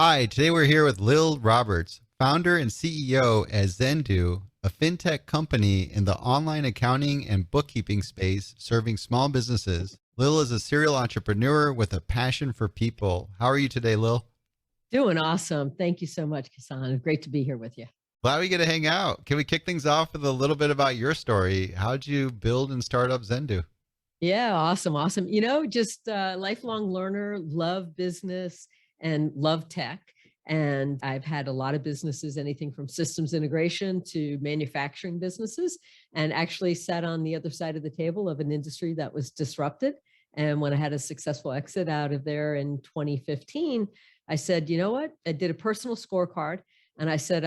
Hi, today we're here with Lil Roberts, founder and CEO at Xendoo, a fintech company in the online accounting and bookkeeping space serving small businesses. Lil is a serial entrepreneur with a passion for people. How are you today, Lil? Doing awesome. Thank you so much, 𝐂𝐭. Great to be here with you. Glad we get to hang out. Can we kick things off with a little bit about your story? How'd you build and start up Xendoo? Yeah, awesome, awesome. Just a lifelong learner, love business and love tech. And I've had a lot of businesses, anything from systems integration to manufacturing businesses, and actually sat on the other side of the table of an industry that was disrupted. And when I had a successful exit out of there in 2015, I said, you know what? I did a personal scorecard and I said,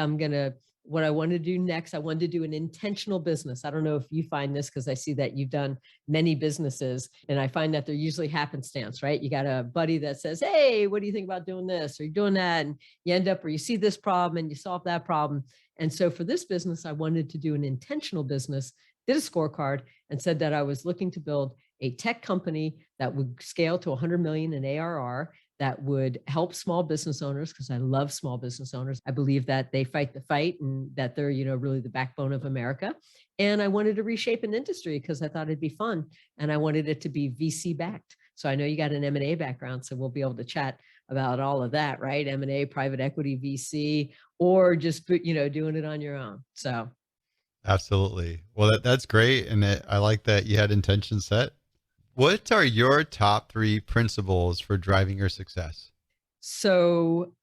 what I wanted to do next, I wanted to do an intentional business. I don't know if you find this because I see that you've done many businesses, and I find that they're usually happenstance, right? You got a buddy that says, hey, what do you think about doing this or you're doing that? And you end up where you see this problem and you solve that problem. And so for this business, I wanted to do an intentional business, did a scorecard and said that I was looking to build a tech company that would scale to 100 million in ARR, that would help small business owners, because I love small business owners. I believe that they fight the fight and that they're, really the backbone of America. And I wanted to reshape an industry because I thought it'd be fun. And I wanted it to be VC backed. So I know you got an M&A background, so we'll be able to chat about all of that, right? M&A, private equity, VC, or just, doing it on your own. So Absolutely. Well, that's great. And I like that you had intention set. What are your top three principles for driving your success? So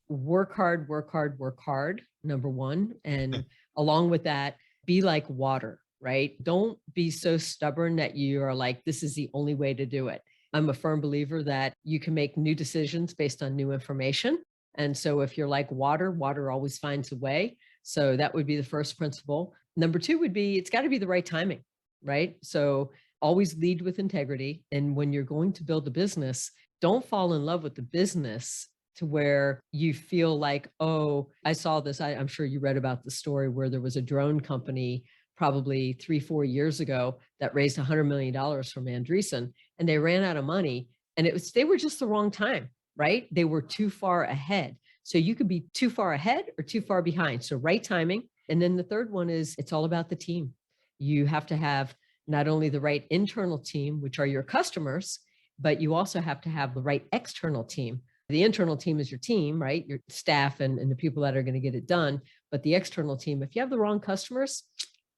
work hard, work hard, work hard, number one. And along with that, be like water, right? Don't be so stubborn that you are like, this is the only way to do it. I'm a firm believer that you can make new decisions based on new information. And so if you're like water, water always finds a way. So that would be the first principle. Number two would be, it's got to be the right timing, right? So always lead with integrity. And when you're going to build a business, don't fall in love with the business to where you feel like, oh, I saw this. I'm sure you read about the story where there was a drone company probably 3-4 years ago that raised $100 million from Andreessen, and they ran out of money. And they were just the wrong time, right? They were too far ahead. So you could be too far ahead or too far behind. So right timing. And then the third one is it's all about the team. You have to have not only the right internal team, which are your customers, but you also have to have the right external team. The internal team is your team, right? Your staff and the people that are going to get it done. But the external team, if you have the wrong customers,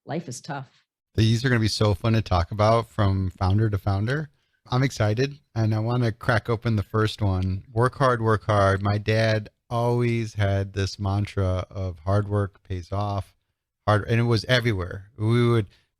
life is tough. These are going to be so fun to talk about from founder to founder. I'm excited and I want to crack open the first one. Work hard, work hard. My dad always had this mantra of hard work pays off. And it was everywhere.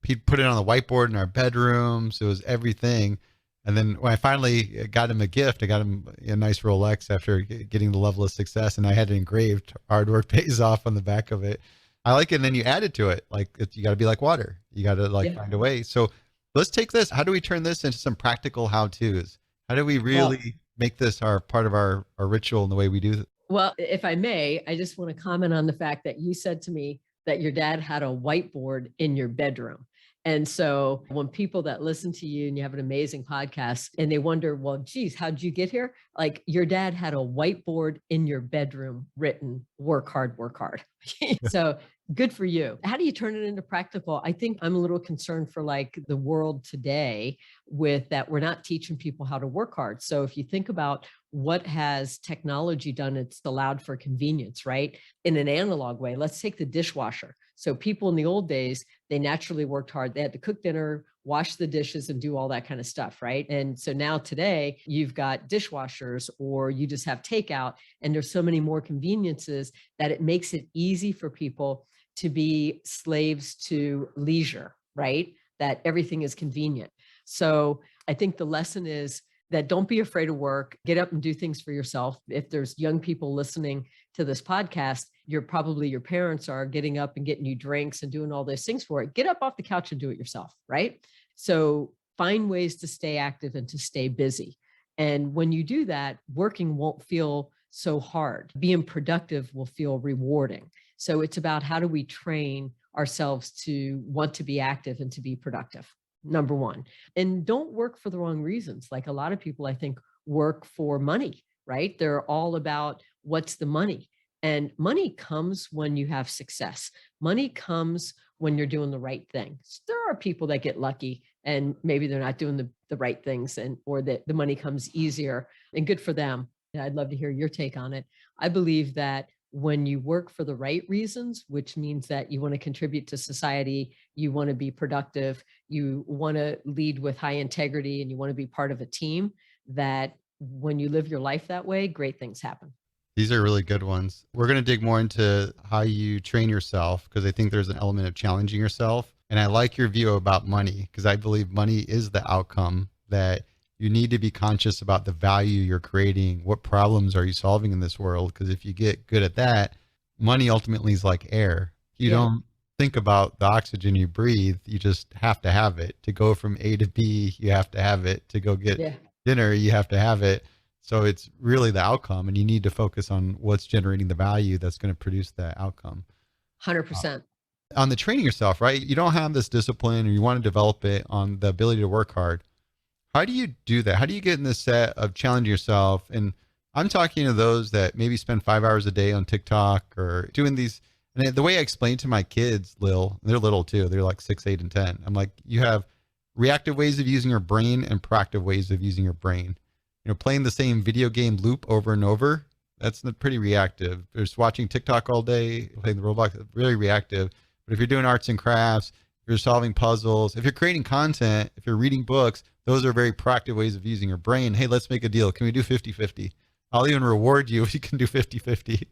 He'd put it on the whiteboard in our bedrooms. It was everything. And then when I finally got him a gift, I got him a nice Rolex after getting the level of success, and I had it engraved, hard work pays off on the back of it. I like it. And then you add it to it. You got to be like water. You got to Yeah. find a way. So let's take this. How do we turn this into some practical how-tos? How do we really make this our part of our ritual in the way we do it? Well, if I may, I just want to comment on the fact that you said to me that your dad had a whiteboard in your bedroom. And so when people that listen to you and you have an amazing podcast and they wonder, well, geez, how'd you get here? Like your dad had a whiteboard in your bedroom written, work hard, work hard. So good for you. How do you turn it into practical? I think I'm a little concerned for like the world today with that we're not teaching people how to work hard. So if you think about what has technology done, it's allowed for convenience, right? In an analog way, let's take the dishwasher. So people in the old days, they naturally worked hard. They had to cook dinner, wash the dishes and do all that kind of stuff, right? And so now today you've got dishwashers or you just have takeout, and there's so many more conveniences that it makes it easy for people to be slaves to leisure, right? That everything is convenient. So I think the lesson is that don't be afraid of work, get up and do things for yourself. If there's young people listening to this podcast, your parents are getting up and getting you drinks and doing all those things for it. Get up off the couch and do it yourself, right? So find ways to stay active and to stay busy. And when you do that, working won't feel so hard. Being productive will feel rewarding. So it's about how do we train ourselves to want to be active and to be productive, number one. And don't work for the wrong reasons. Like a lot of people, I think, work for money. right? They're all about what's the money. And money comes when you have success. Money comes when you're doing the right thing. There are people that get lucky and maybe they're not doing the right things, and or that the money comes easier, and good for them. And I'd love to hear your take on it. I believe that when you work for the right reasons, which means that you want to contribute to society, you want to be productive, you want to lead with high integrity, and you want to be part of a team, that when you live your life that way, great things happen. These are really good ones. We're going to dig more into how you train yourself because I think there's an element of challenging yourself. And I like your view about money because I believe money is the outcome, that you need to be conscious about the value you're creating. What problems are you solving in this world? Because if you get good at that, money ultimately is like air. You Yeah. don't think about the oxygen you breathe. You just have to have it. To go from A to B, you have to have it. To go get Yeah. dinner, you have to have it. So it's really the outcome, and you need to focus on what's generating the value that's going to produce that outcome. 100%. On the training yourself, right? You don't have this discipline or you want to develop it on the ability to work hard. How do you do that? How do you get in this set of challenging yourself? And I'm talking to those that maybe spend 5 hours a day on TikTok or doing these. And the way I explain to my kids, Lil, they're little too. They're like 6, 8, and 10. I'm like, you have reactive ways of using your brain and proactive ways of using your brain. Playing the same video game loop over and over, that's pretty reactive. Just watching TikTok all day, playing the Roblox, really reactive. But if you're doing arts and crafts, if you're solving puzzles, if you're creating content, if you're reading books, those are very proactive ways of using your brain. Hey, let's make a deal. Can we do 50-50? I'll even reward you if you can do 50-50.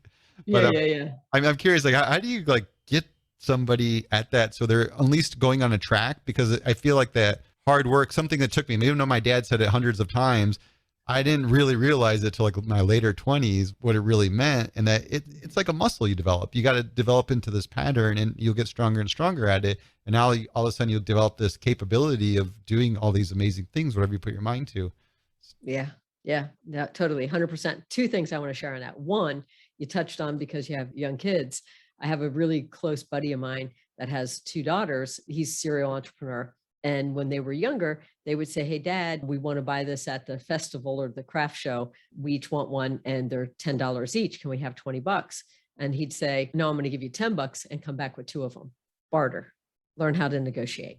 Yeah, But yeah. I'm curious, like, how do you like get somebody at that so they're at least going on a track? Because I feel like that hard work, something that took me, even though my dad said it hundreds of times, I didn't really realize it till like my later 20s what it really meant, and that it's like a muscle you develop. You got to develop into this pattern, and you'll get stronger and stronger at it. And now all of a sudden you'll develop this capability of doing all these amazing things, whatever you put your mind to. Yeah. Yeah. Yeah. Totally. 100%. Two things I want to share on that. One, you touched on because you have young kids. I have a really close buddy of mine that has two daughters. He's a serial entrepreneur. And when they were younger, they would say, "Hey, Dad, we want to buy this at the festival or the craft show. We each want one and they're $10 each. Can we have $20?" And he'd say, "No, I'm going to give you $10 and come back with two of them. Barter, learn how to negotiate."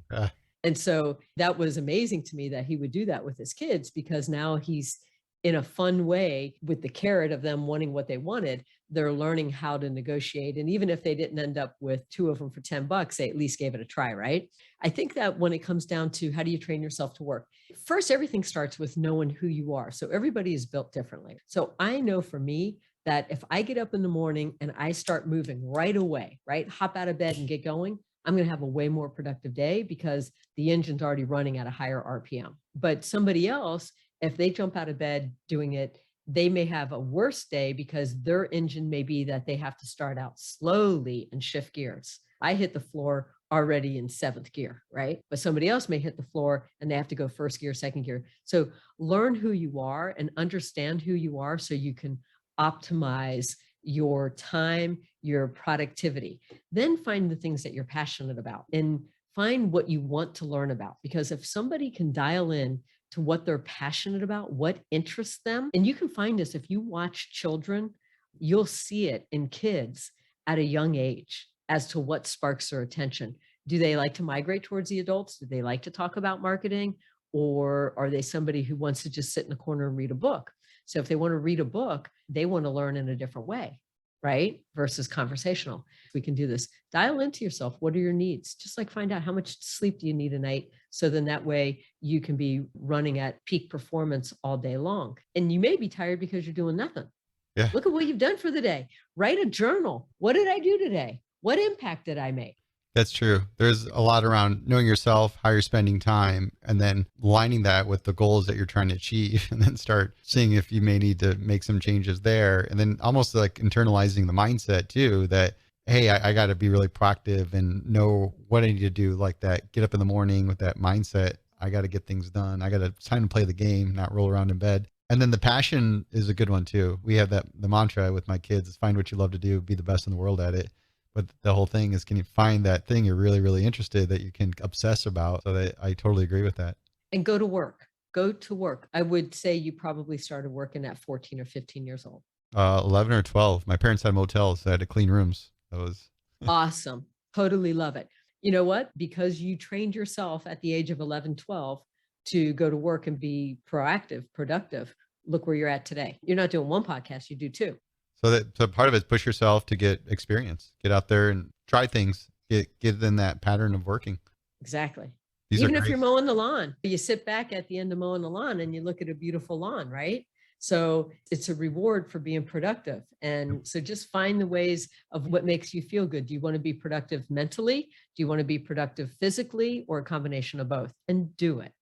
And so that was amazing to me that he would do that with his kids, because now he's in a fun way with the carrot of them wanting what they wanted. They're learning how to negotiate. And even if they didn't end up with two of them for $10, they at least gave it a try, right? I think that when it comes down to how do you train yourself to work, first, everything starts with knowing who you are. So everybody is built differently. So I know for me that if I get up in the morning and I start moving right away, right, hop out of bed and get going, I'm going to have a way more productive day because the engine's already running at a higher RPM. But somebody else, if they jump out of bed doing it, they may have a worse day because their engine may be that they have to start out slowly and shift gears. I hit the floor already in seventh gear, right? But somebody else may hit the floor and they have to go first gear, second gear. So learn who you are and understand who you are so you can optimize your time, your productivity. Then find the things that you're passionate about and find what you want to learn about. Because if somebody can dial in to what they're passionate about, what interests them, and you can find this if you watch children, you'll see it in kids at a young age as to what sparks their attention. Do they like to migrate towards the adults? Do they like to talk about marketing? Or are they somebody who wants to just sit in the corner and read a book? So if they want to read a book, they want to learn in a different way, right? Versus conversational. We can do this. Dial into yourself. What are your needs? Just like find out how much sleep do you need a night. So then that way you can be running at peak performance all day long. And you may be tired because you're doing nothing. Yeah. Look at what you've done for the day. Write a journal. What did I do today? What impact did I make? That's true. There's a lot around knowing yourself, how you're spending time, and then lining that with the goals that you're trying to achieve, and then start seeing if you may need to make some changes there. And then almost like internalizing the mindset too, that, hey, I got to be really proactive and know what I need to do, like that, get up in the morning with that mindset. I got to get things done. It's time to play the game, not roll around in bed. And then the passion is a good one too. We have the mantra with my kids is find what you love to do, be the best in the world at it. But the whole thing is, can you find that thing you're really, really interested that you can obsess about? So I totally agree with that. And go to work. Go to work. I would say you probably started working at 14 or 15 years old. 11 or 12. My parents had motels, so I had to clean rooms. That was Awesome. Totally love it. You know what? Because you trained yourself at the age of 11, 12 to go to work and be proactive, productive. Look where you're at today. You're not doing one podcast, you do two. so part of it is push yourself to get experience, get out there and try things, get in that pattern of working. Exactly. These are Even if great. you're mowing the lawn, you sit back at the end of mowing the lawn and you look at a beautiful lawn, right? So it's a reward for being productive. And so just find the ways of what makes you feel good. Do you want to be productive mentally? Do you want to be productive physically, or a combination of both? And do it.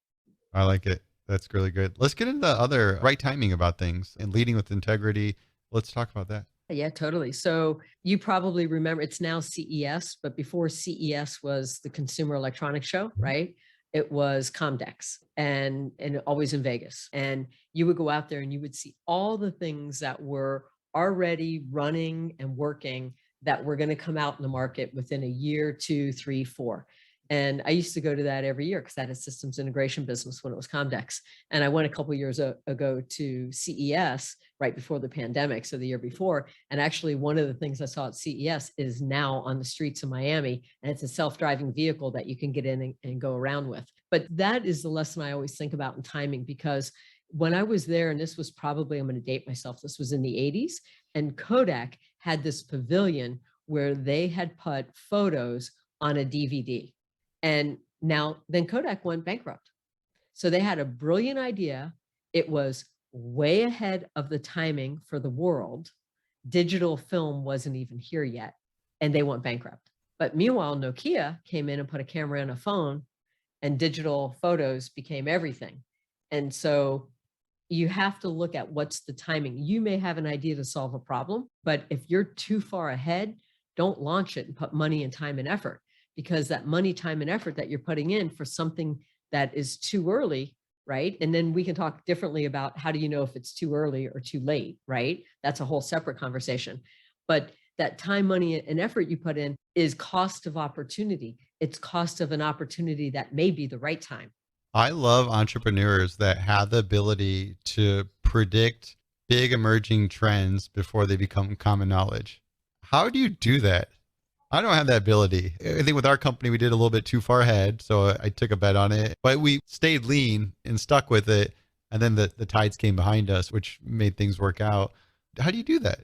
I like it. That's really good. Let's get into the other right timing about things and leading with integrity. Let's talk about that. Yeah, totally. So you probably remember it's now CES, but before CES was the Consumer Electronics Show, right? It was Comdex and always in Vegas. And you would go out there and you would see all the things that were already running and working that were going to come out in the market within a year, 2, 3, 4. And I used to go to that every year because I had a systems integration business when it was Comdex. And I went a couple of years ago to CES right before the pandemic, so the year before. And actually, one of the things I saw at CES is now on the streets of Miami, and it's a self-driving vehicle that you can get in and go around with. But that is the lesson I always think about in timing, because when I was there, and this was probably, I'm going to date myself, this was in the 80s, and Kodak had this pavilion where they had put photos on a DVD. And now, then Kodak went bankrupt. So they had a brilliant idea. It was way ahead of the timing for the world. Digital film wasn't even here yet, and they went bankrupt. But meanwhile, Nokia came in and put a camera on a phone, and digital photos became everything. And so you have to look at what's the timing. You may have an idea to solve a problem, but if you're too far ahead, don't launch it and put money and time and effort, because that money, time, and effort that you're putting in for something that is too early, right? And then we can talk differently about how do you know if it's too early or too late, right? That's a whole separate conversation. But that time, money, and effort you put in is cost of opportunity. It's cost of an opportunity that may be the right time. I love entrepreneurs that have the ability to predict big emerging trends before they become common knowledge. How do you do that? I don't have that ability. I think with our company, we did a little bit too far ahead. So I took a bet on it, but we stayed lean and stuck with it. And then the tides came behind us, which made things work out. How do you do that?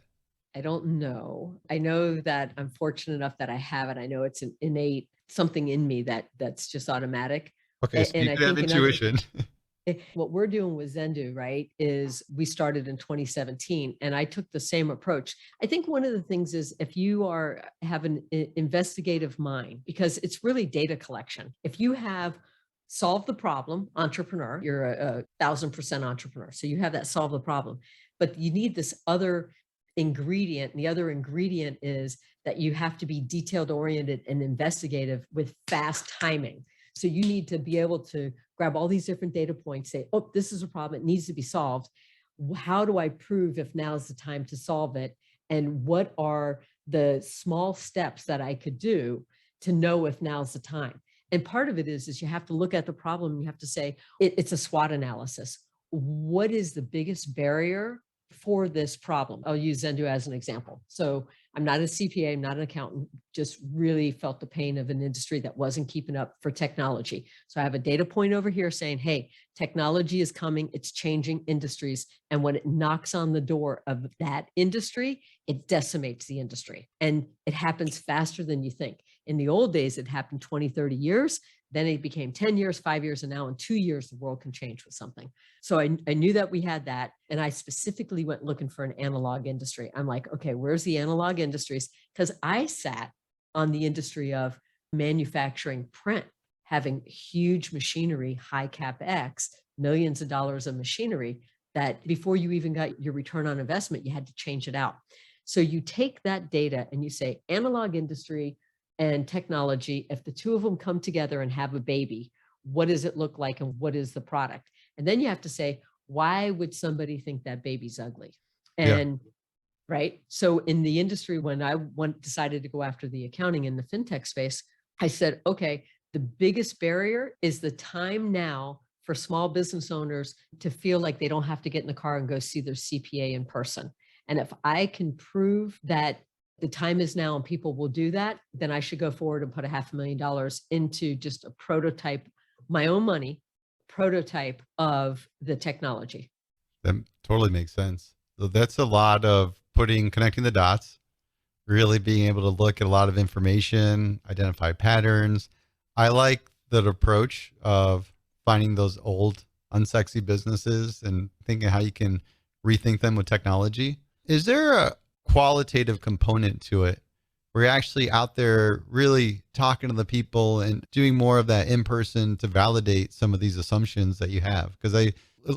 I don't know. I know that I'm fortunate enough that I have it. I know it's an innate something in me that's just automatic. Okay, so you I could have think intuition. what we're doing with Xendoo, right, is we started in 2017, and I took the same approach. I think one of the things is if you have an investigative mind, because it's really data collection. If you have solved the problem, entrepreneur, you're a 1,000% entrepreneur. So you have that solve the problem, but you need this other ingredient. And the other ingredient is that you have to be detailed oriented and investigative with fast timing. So you need to be able to grab all these different data points, say, oh, this is a problem, it needs to be solved. How do I prove if now is the time to solve it? And what are the small steps that I could do to know if now's the time? And part of it is you have to look at the problem and you have to say, it's a SWOT analysis. What is the biggest barrier for this problem? I'll use Xendoo as an example. So I'm not a CPA, I'm not an accountant, just really felt the pain of an industry that wasn't keeping up for technology. So I have a data point over here saying, hey, technology is coming, it's changing industries. And when it knocks on the door of that industry, it decimates the industry. And it happens faster than you think. In the old days, it happened 20, 30 years. Then it became 10 years, 5 years, and now in 2 years, the world can change with something. So I knew that we had that. And I specifically went looking for an analog industry. I'm like, okay, where's the analog industries? Because I sat on the industry of manufacturing print, having huge machinery, high CapEx, millions of dollars of machinery that before you even got your return on investment, you had to change it out. So you take that data and you say analog industry and technology, if the two of them come together and have a baby, what does it look like and what is the product? And then you have to say, why would somebody think that baby's ugly? And right. So in the industry, when I decided to go after the accounting in the fintech space, I said, okay, the biggest barrier is the time now for small business owners to feel like they don't have to get in the car and go see their CPA in person. And if I can prove that the time is now and people will do that, then I should go forward and put $500,000 into just a prototype, my own money, prototype of the technology. That totally makes sense. So that's a lot of connecting the dots, really being able to look at a lot of information, identify patterns. I like that approach of finding those old, unsexy businesses and thinking how you can rethink them with technology. Is there a qualitative component to it where you're actually out there really talking to the people and doing more of that in person to validate some of these assumptions that you have? Because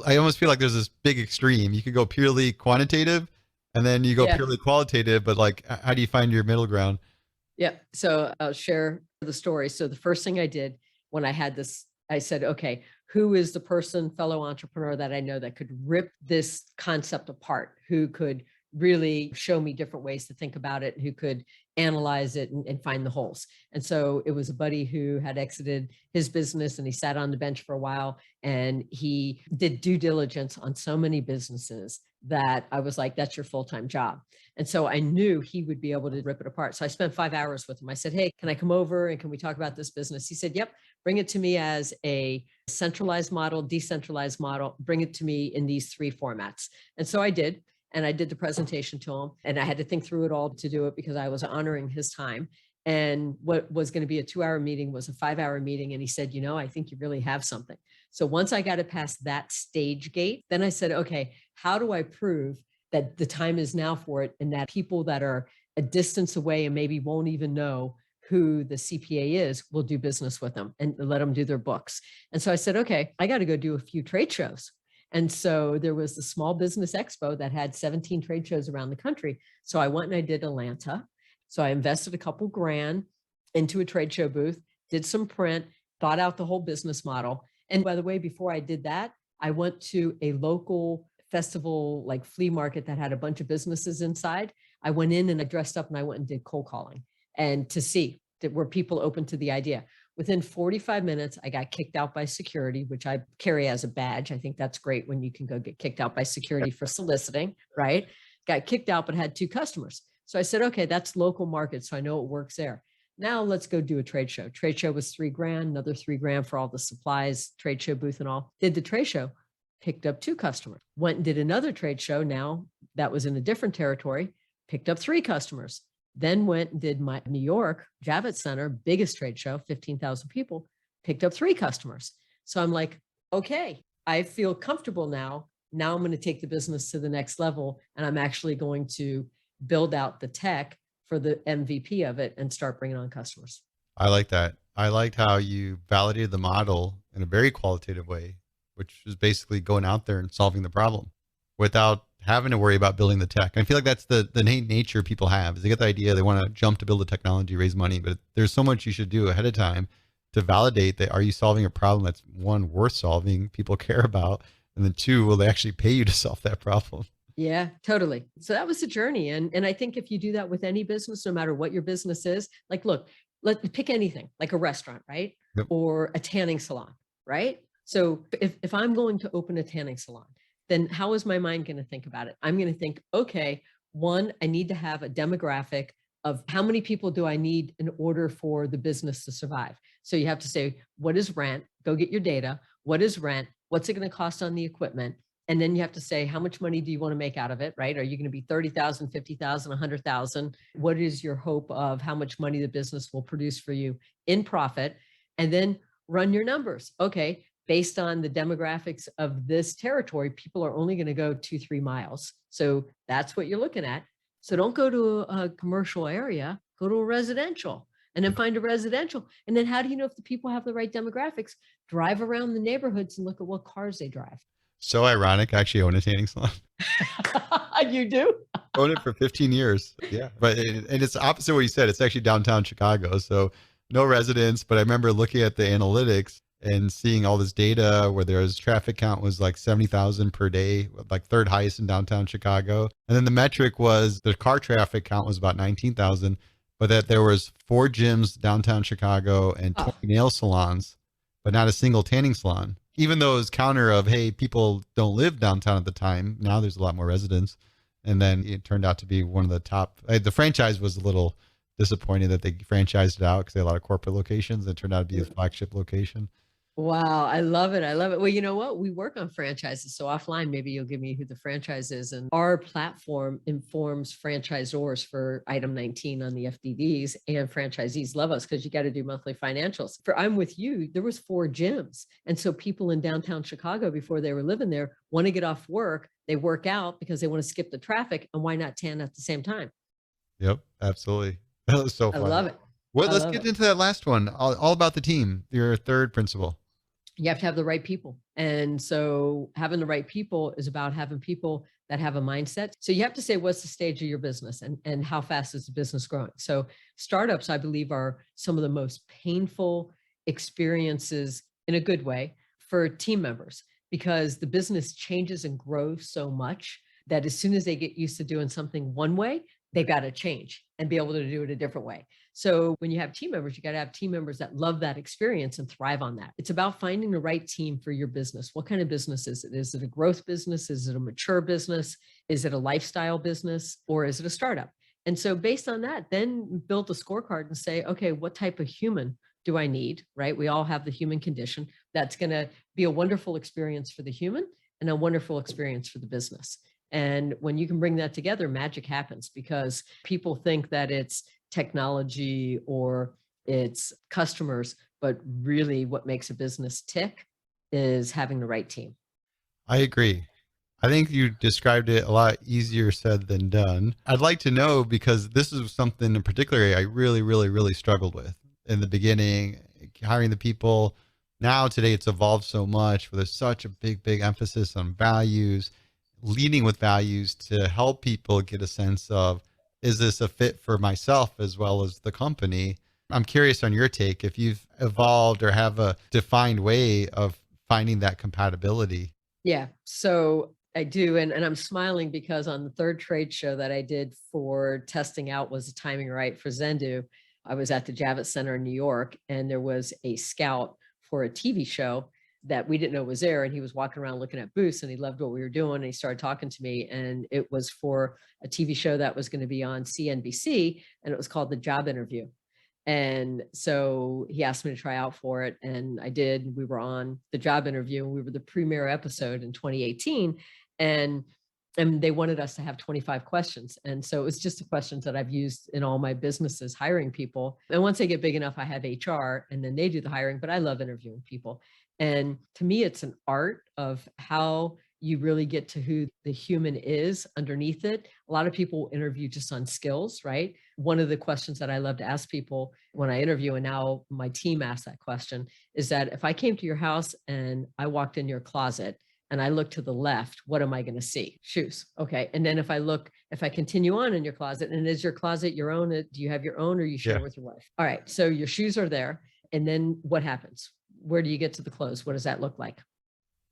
I almost feel like there's this big extreme. You could go purely quantitative and then you go purely qualitative, but like, how do you find your middle ground? Yeah. So I'll share the story. So the first thing I did when I had this, I said, okay, who is the fellow entrepreneur that I know that could rip this concept apart, who could really show me different ways to think about it, who could analyze it and find the holes. And so it was a buddy who had exited his business and he sat on the bench for a while and he did due diligence on so many businesses that I was like, that's your full-time job. And so I knew he would be able to rip it apart. So I spent 5 hours with him. I said, hey, can I come over and can we talk about this business? He said, yep, bring it to me as a centralized model, decentralized model, bring it to me in these 3 formats. And so I did. And I did the presentation to him and I had to think through it all to do it because I was honoring his time. And what was going to be a 2-hour meeting was a 5-hour meeting. And he said, I think you really have something. So once I got it past that stage gate, then I said, okay, how do I prove that the time is now for it and that people that are a distance away and maybe won't even know who the CPA is will do business with them and let them do their books. And so I said, okay, I got to go do a few trade shows. And so there was the Small Business Expo that had 17 trade shows around the country. So I went and I did Atlanta. So I invested a couple grand into a trade show booth, did some print, thought out the whole business model. And by the way, before I did that, I went to a local festival, like flea market that had a bunch of businesses inside. I went in and I dressed up and I went and did cold calling and to see that were people open to the idea. Within 45 minutes, I got kicked out by security, which I carry as a badge. I think that's great when you can go get kicked out by security for soliciting, right? Got kicked out, but had 2 customers. So I said, okay, that's local market. So I know it works there. Now let's go do a trade show. Trade show was 3 grand, another 3 grand for all the supplies, trade show booth and all. Did the trade show, picked up 2 customers. Went and did another trade show. Now that was in a different territory, picked up 3 customers. Then went and did my New York Javits Center, biggest trade show, 15,000 people, picked up 3 customers. So I'm like, okay, I feel comfortable now. Now I'm going to take the business to the next level. And I'm actually going to build out the tech for the MVP of it and start bringing on customers. I like that. I liked how you validated the model in a very qualitative way, which is basically going out there and solving the problem without having to worry about building the tech. I feel like that's the innate nature people have is they get the idea, they want to jump to build the technology, raise money, but there's so much you should do ahead of time to validate that. Are you solving a problem that's 1, worth solving, people care about, and then 2, will they actually pay you to solve that problem? Yeah, totally. So that was the journey. And I think if you do that with any business, no matter what your business is, like, look, let's pick anything like a restaurant, right? Yep. Or a tanning salon, right? So if I'm going to open a tanning salon, then how is my mind going to think about it? I'm going to think, okay, 1, I need to have a demographic of how many people do I need in order for the business to survive? So you have to say, what is rent? Go get your data. What is rent? What's it going to cost on the equipment? And then you have to say, how much money do you want to make out of it, right? Are you going to be 30,000, 50,000, 100,000? What is your hope of how much money the business will produce for you in profit? And then run your numbers. Okay, based on the demographics of this territory, people are only going to go 2-3 miles. So that's what you're looking at. So don't go to a commercial area, go to a residential and then find a residential. And then how do you know if the people have the right demographics? Drive around the neighborhoods and look at what cars they drive. So ironic. I actually own a tanning salon. You do? Own it for 15 years. Yeah. But and it's opposite what you said. It's actually downtown Chicago. So no residents. But I remember looking at the analytics and seeing all this data where there's traffic count was like 70,000 per day, like 3rd highest in downtown Chicago. And then the metric was the car traffic count was about 19,000, but that there was 4 gyms downtown Chicago and 20 nail salons, but not a single tanning salon. even though it was counter of, hey, people don't live downtown at the time. Now there's a lot more residents. And then it turned out to be one of the top. The franchise was a little disappointed that they franchised it out because they had a lot of corporate locations. It turned out to be a flagship location. Wow, I love it. I love it. Well, you know what? We work on franchises. So offline, maybe you'll give me who the franchise is. And our platform informs franchisors for item 19 on the FDDs, and franchisees love us because you got to do monthly financials. For I'm With You, there was 4 gyms. And so people in downtown Chicago, before they were living there, want to get off work. They work out because they want to skip the traffic. And why not 10 at the same time? Yep, absolutely. That was so I fun. love it. Let's get into that last one. All about the team. Your third principle. You have to have the right people. And so having the right people is about having people that have a mindset. So you have to say, what's the stage of your business and how fast is the business growing? So startups, I believe, are some of the most painful experiences in a good way for team members, because the business changes and grows so much that as soon as they get used to doing something one way, they've got to change and be able to do it a different way. So when you have team members, you got to have team members that love that experience and thrive on that. It's about finding the right team for your business. What kind of business is it? Is it a growth business? Is it a mature business? Is it a lifestyle business? Or is it a startup? And so based on that, then build a scorecard and say, okay, what type of human do I need, right? We all have the human condition. That's going to be a wonderful experience for the human and a wonderful experience for the business. And when you can bring that together, magic happens, because people think that it's technology or it's customers, but really what makes a business tick is having the right team. I agree. I think you described it a lot easier said than done. I'd like to know, because this is something in particular I really, really, really struggled with in the beginning, hiring the people. Now today it's evolved so much where there's such a big, big emphasis on values, leading with values to help people get a sense of, is this a fit for myself as well as the company? I'm curious on your take, if you've evolved or have a defined way of finding that compatibility. Yeah, so I do. And I'm smiling because on the third trade show that I did for testing out was the timing right for Xendoo. I was at the Javits Center in New York, and there was a scout for a TV show that we didn't know was there. And he was walking around looking at booths, and he loved what we were doing. And he started talking to me, and it was for a TV show that was going to be on CNBC, and it was called The Job Interview. And so he asked me to try out for it, and I did. We were on The Job Interview, and we were the premiere episode in 2018. And they wanted us to have 25 questions. And so it was just the questions that I've used in all my businesses, hiring people. And once they get big enough, I have HR, and then they do the hiring, but I love interviewing people. And to me, it's an art of how you really get to who the human is underneath it. A lot of people interview just on skills, right? One of the questions that I love to ask people when I interview, and now my team asks that question, is that if I came to your house and I walked in your closet and I look to the left, what am I going to see? Shoes. Okay. And then if I continue on in your closet, and is your closet your own? Do you have your own, or you share with your wife? All right. So your shoes are there. And then what happens? Where do you get to the clothes? What does that look like?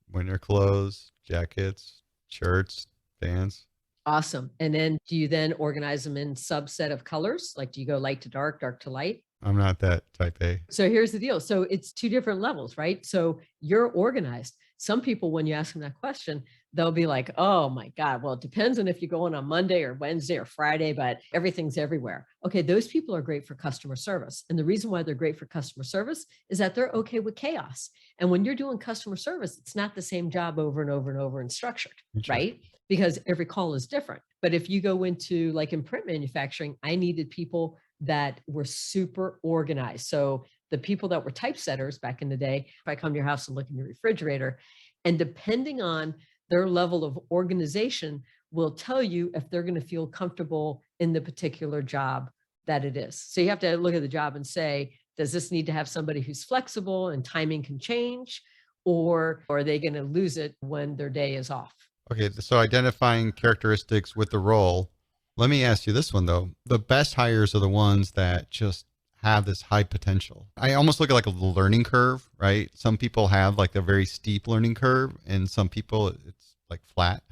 Winter clothes, jackets, shirts, pants. Awesome. And then do you then organize them in subset of colors? Like, do you go light to dark, dark to light? I'm not that type A. So here's the deal. So it's 2 different levels, right? So you're organized. Some people, when you ask them that question, they'll be like, oh my God, well, it depends on if you're going on Monday or Wednesday or Friday, but everything's everywhere. Okay, those people are great for customer service. And the reason why they're great for customer service is that they're okay with chaos. And when you're doing customer service, it's not the same job over and over and over and structured, right? Because every call is different. But if you go into, like in print manufacturing, I needed people that were super organized. So the people that were typesetters back in the day, if I come to your house and look in your refrigerator, and depending on their level of organization will tell you if they're going to feel comfortable in the particular job that it is. So you have to look at the job and say, does this need to have somebody who's flexible and timing can change, or are they going to lose it when their day is off? Okay, so identifying characteristics with the role. Let me ask you this one though. The best hires are the ones that just have this high potential. I almost look at like a learning curve, right? Some people have like a very steep learning curve, and some people it's like flat.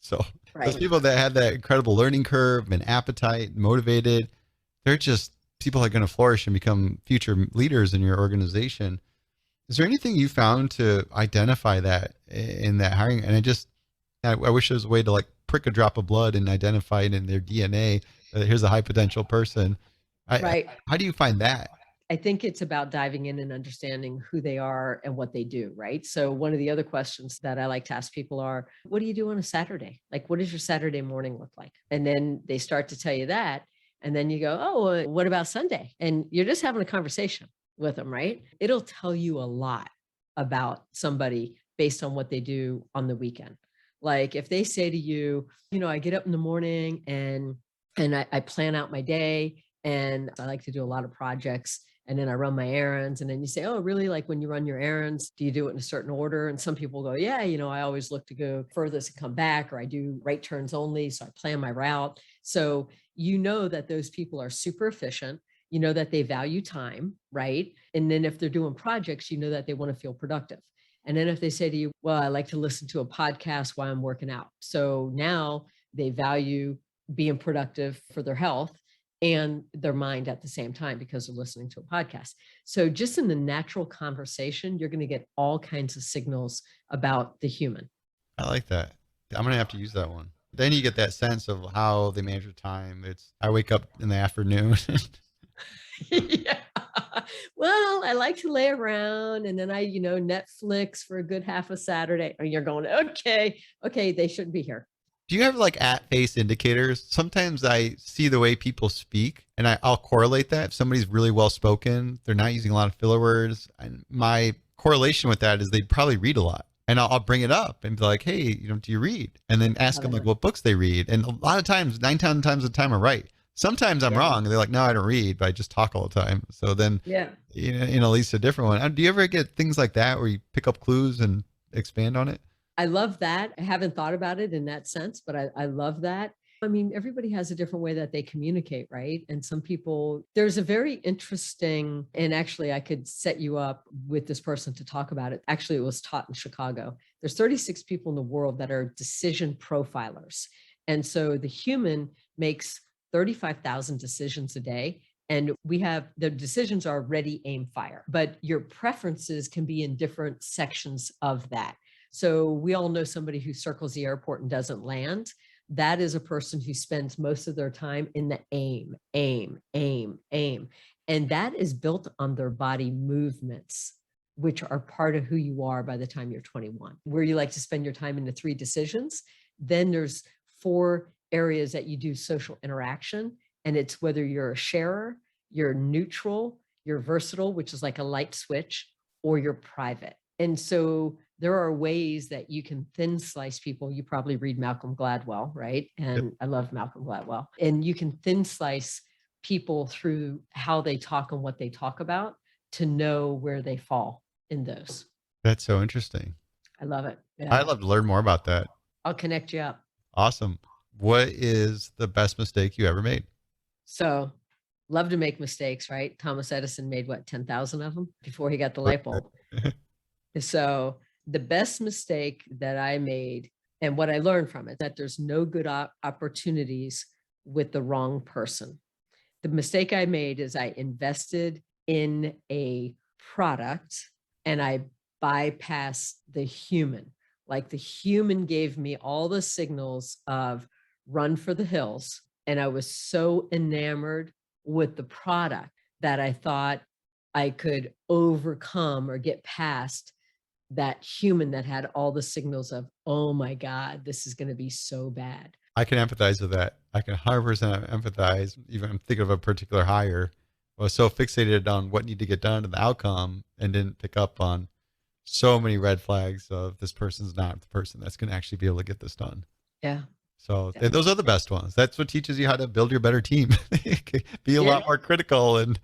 So those people that had that incredible learning curve and appetite, motivated, they're just people that are going to flourish and become future leaders in your organization. Is there anything you found to identify that in that hiring? And I wish there was a way to like prick a drop of blood and identify it in their DNA. Here's a high potential person. Right. How do you find that? I think it's about diving in and understanding who they are and what they do, right? So one of the other questions that I like to ask people are, what do you do on a Saturday? Like, what does your Saturday morning look like? And then they start to tell you that. And then you go, oh, what about Sunday? And you're just having a conversation with them, right? It'll tell you a lot about somebody based on what they do on the weekend. Like if they say to you, I get up in the morning and I plan out my day and I like to do a lot of projects and then I run my errands. And then you say, oh, really? Like when you run your errands, do you do it in a certain order? And some people go, yeah, I always look to go furthest and come back, or I do right turns only. So I plan my route. So you know that those people are super efficient. You know that they value time, right? And then if they're doing projects, you know that they want to feel productive. And then if they say to you, well, I like to listen to a podcast while I'm working out. So now they value being productive for their health and their mind at the same time because they're listening to a podcast. So just in the natural conversation, you're going to get all kinds of signals about the human. I like that. I'm going to have to use that one. Then you get that sense of how they manage their time. I wake up in the afternoon. Yeah. Well, I like to lay around and then I, Netflix for a good half a Saturday. And you're going, okay, they shouldn't be here. Do you have like at face indicators? Sometimes I see the way people speak and I'll correlate that. If somebody's really well spoken, they're not using a lot of filler words. And my correlation with that is they probably read a lot. And I'll bring it up and be like, hey, do you read? And then ask them like what books they read. And a lot of times, 9 times of the time I'm right. Sometimes I'm wrong. And they're like, no, I don't read, but I just talk all the time. So then, at least a different one. Do you ever get things like that where you pick up clues and expand on it? I love that. I haven't thought about it in that sense, but I love that. I mean, everybody has a different way that they communicate, right? And some people, there's a very interesting, and actually I could set you up with this person to talk about it. Actually, it was taught in Chicago. There's 36 people in the world that are decision profilers. And so the human makes 35,000 decisions a day. And the decisions are ready, aim, fire, but your preferences can be in different sections of that. So we all know somebody who circles the airport and doesn't land. That is a person who spends most of their time in the aim. And that is built on their body movements, which are part of who you are by the time you're 21. Where you like to spend your time in the 3 decisions, then there's 4 areas that you do social interaction. And it's whether you're a sharer, you're neutral, you're versatile, which is like a light switch, or you're private. And so there are ways that you can thin slice people. You probably read Malcolm Gladwell, right? And I love Malcolm Gladwell. And you can thin slice people through how they talk and what they talk about to know where they fall in those. That's so interesting. I love it. Yeah. I'd love to learn more about that. I'll connect you up. Awesome. What is the best mistake you ever made? So love to make mistakes, right? Thomas Edison made 10,000 of them before he got the light bulb. So the best mistake that I made and what I learned from it, that there's no good opportunities with the wrong person. The mistake I made is I invested in a product and I bypassed the human. Like the human gave me all the signals of run for the hills. And I was so enamored with the product that I thought I could overcome or get past that human that had all the signals of, oh my God, this is going to be so bad. I can empathize with that. I can 100% empathize. Even I'm thinking of a particular hire. I was so fixated on what needed to get done and the outcome and didn't pick up on so many red flags of this person's not the person that's going to actually be able to get this done. Yeah. So those are the best ones. That's what teaches you how to build your better team. Be a lot more critical and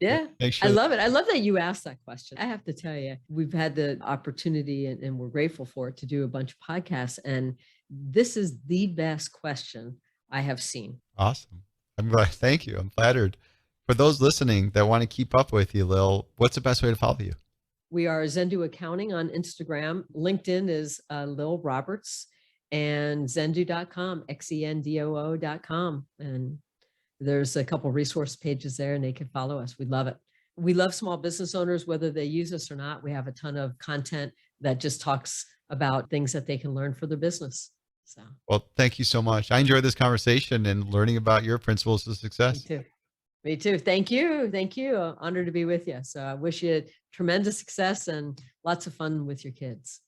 make sure. I love it. I love that you asked that question. I have to tell you, we've had the opportunity and we're grateful for it to do a bunch of podcasts. And this is the best question I have seen. Awesome. I'm glad. Thank you. I'm flattered. For those listening that want to keep up with you, Lil, what's the best way to follow you? We are Xendoo Accounting on Instagram. LinkedIn is Lil Roberts and Xendoo.com, Xendoo.com. And there's a couple resource pages there and they can follow us. We love it. we love small business owners, whether they use us or not. We have a ton of content that just talks about things that they can learn for their business. So Well, thank you so much. I enjoyed this conversation and learning about your principles of me success. too. Me too. Thank you. Thank you. Honored to be with you. So I wish you tremendous success and lots of fun with your kids.